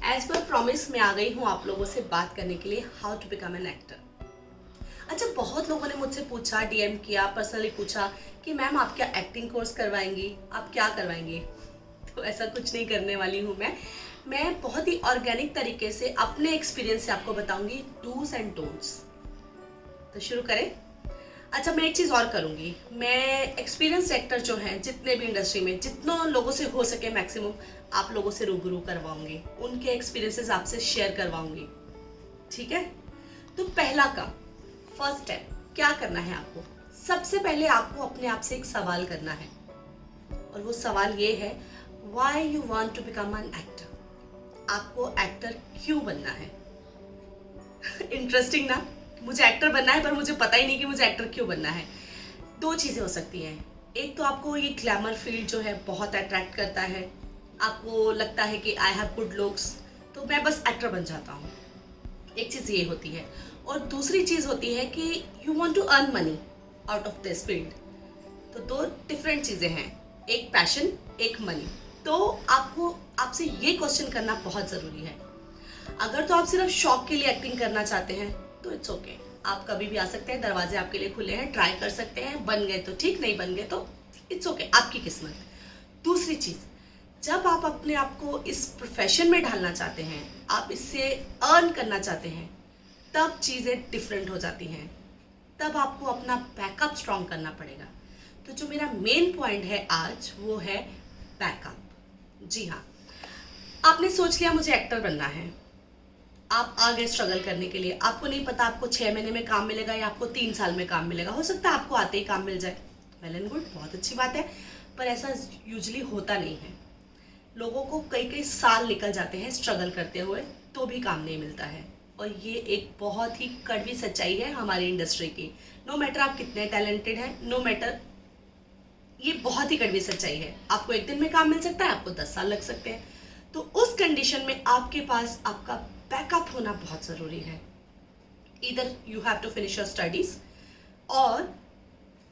As per promise मैं आ गई हूँ आप लोगों से बात करने के लिए how to become an actor. अच्छा, बहुत लोगों ने मुझसे पूछा, डीएम किया, पर्सनली पूछा कि मैम आप क्या एक्टिंग कोर्स करवाएंगी, आप क्या करवाएंगी। तो ऐसा कुछ नहीं करने वाली हूँ मैं बहुत ही ऑर्गेनिक तरीके से अपने एक्सपीरियंस से आपको बताऊंगी डूज एंड डोंट्स। तो शुरू करें। अच्छा, मैं एक चीज़ और करूँगी, मैं एक्सपीरियंस एक्टर जो हैं जितने भी इंडस्ट्री में जितनों लोगों से हो सके मैक्सिमम आप लोगों से रूबरू करवाऊंगी, उनके एक्सपीरियंसेस आपसे शेयर करवाऊंगी। ठीक है, तो पहला काम, फर्स्ट स्टेप क्या करना है आपको, सबसे पहले आपको अपने आप से एक सवाल करना है और वो सवाल ये है, why you want to become an actor. आपको एक्टर क्यों बनना है। इंटरेस्टिंग ना, मुझे एक्टर बनना है पर मुझे पता ही नहीं कि मुझे एक्टर क्यों बनना है। दो चीज़ें हो सकती हैं, एक तो आपको ये ग्लैमर फील्ड जो है बहुत अट्रैक्ट करता है, आपको लगता है कि आई हैव गुड लुक्स तो मैं बस एक्टर बन जाता हूँ, एक चीज़ ये होती है। और दूसरी चीज़ होती है कि you want to earn money out of this field. तो दो डिफरेंट चीज़ें हैं, एक पैशन, एक मनी। तो आपको आपसे ये क्वेश्चन करना बहुत ज़रूरी है। अगर तो आप सिर्फ शौक के लिए एक्टिंग करना चाहते हैं तो इट्स ओके, आप कभी भी आ सकते हैं, दरवाजे आपके लिए खुले हैं, ट्राई कर सकते हैं, बन गए तो ठीक, नहीं बन गए तो इट्स ओके, आपकी किस्मत। दूसरी चीज़, जब आप अपने आप को इस प्रोफेशन में ढालना चाहते हैं, आप इससे अर्न करना चाहते हैं, तब चीज़ें डिफरेंट हो जाती हैं, तब आपको अपना बैकअप स्ट्रॉन्ग करना पड़ेगा। तो जो मेरा मेन पॉइंट है आज वो है बैकअप। जी हाँ, आपने सोच लिया मुझे एक्टर बनना है, आप आगे स्ट्रगल करने के लिए, आपको नहीं पता आपको 6 महीने में काम मिलेगा या आपको 3 साल में काम मिलेगा, हो सकता है आपको आते ही काम मिल जाए, वेल एंड गुड, बहुत अच्छी बात है, पर ऐसा यूजुअली होता नहीं है। लोगों को कई कई साल निकल जाते हैं स्ट्रगल करते हुए तो भी काम नहीं मिलता है, और ये एक बहुत ही कड़वी सच्चाई है हमारी इंडस्ट्री की। नो मैटर आप कितने टैलेंटेड हैं, नो मैटर, ये बहुत ही कड़वी सच्चाई है। आपको एक दिन में काम मिल सकता है, आपको 10 साल लग सकते हैं। तो उस कंडीशन में आपके पास आपका बैकअप होना बहुत ज़रूरी है। इधर you have to finish your studies और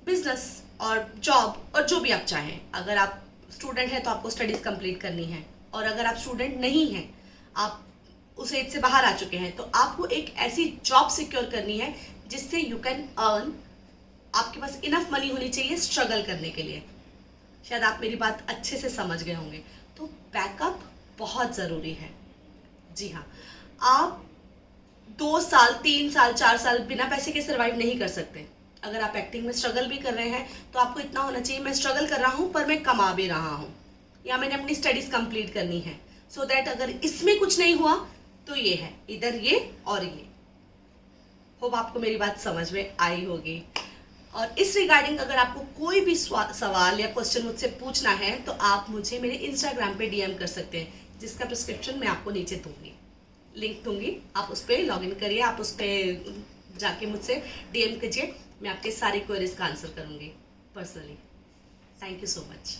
बिजनेस और जॉब और जो भी आप चाहें। अगर आप स्टूडेंट हैं तो आपको स्टडीज कंप्लीट करनी है, और अगर आप स्टूडेंट नहीं हैं, आप उस एज से बाहर आ चुके हैं, तो आपको एक ऐसी जॉब सिक्योर करनी है जिससे यू कैन अर्न, आपके पास इनफ मनी होनी चाहिए स्ट्रगल करने के लिए। शायद आप मेरी बात अच्छे से समझ गए होंगे। तो बैकअप बहुत ज़रूरी है। जी हाँ, आप 2 साल 3 साल 4 साल बिना पैसे के सर्वाइव नहीं कर सकते। अगर आप एक्टिंग में स्ट्रगल भी कर रहे हैं तो आपको इतना होना चाहिए, मैं स्ट्रगल कर रहा हूँ पर मैं कमा भी रहा हूँ, या मैंने अपनी स्टडीज़ कंप्लीट करनी है, सो दैट अगर इसमें कुछ नहीं हुआ तो ये है, इधर ये और ये। होप आपको मेरी बात समझ में आई होगी। और इस रिगार्डिंग अगर आपको कोई भी सवाल या क्वेश्चन मुझसे पूछना है तो आप मुझे मेरे इंस्टाग्राम पे डीएम कर सकते हैं, जिसका प्रिस्क्रिप्शन मैं आपको नीचे दूंगी, लिंक दूंगी, आप उस पर लॉग इन करिए, आप उस पर जाके मुझसे डीएम कीजिए, मैं आपके सारी क्वेरीज का आंसर करूँगी personally. Thank you so much.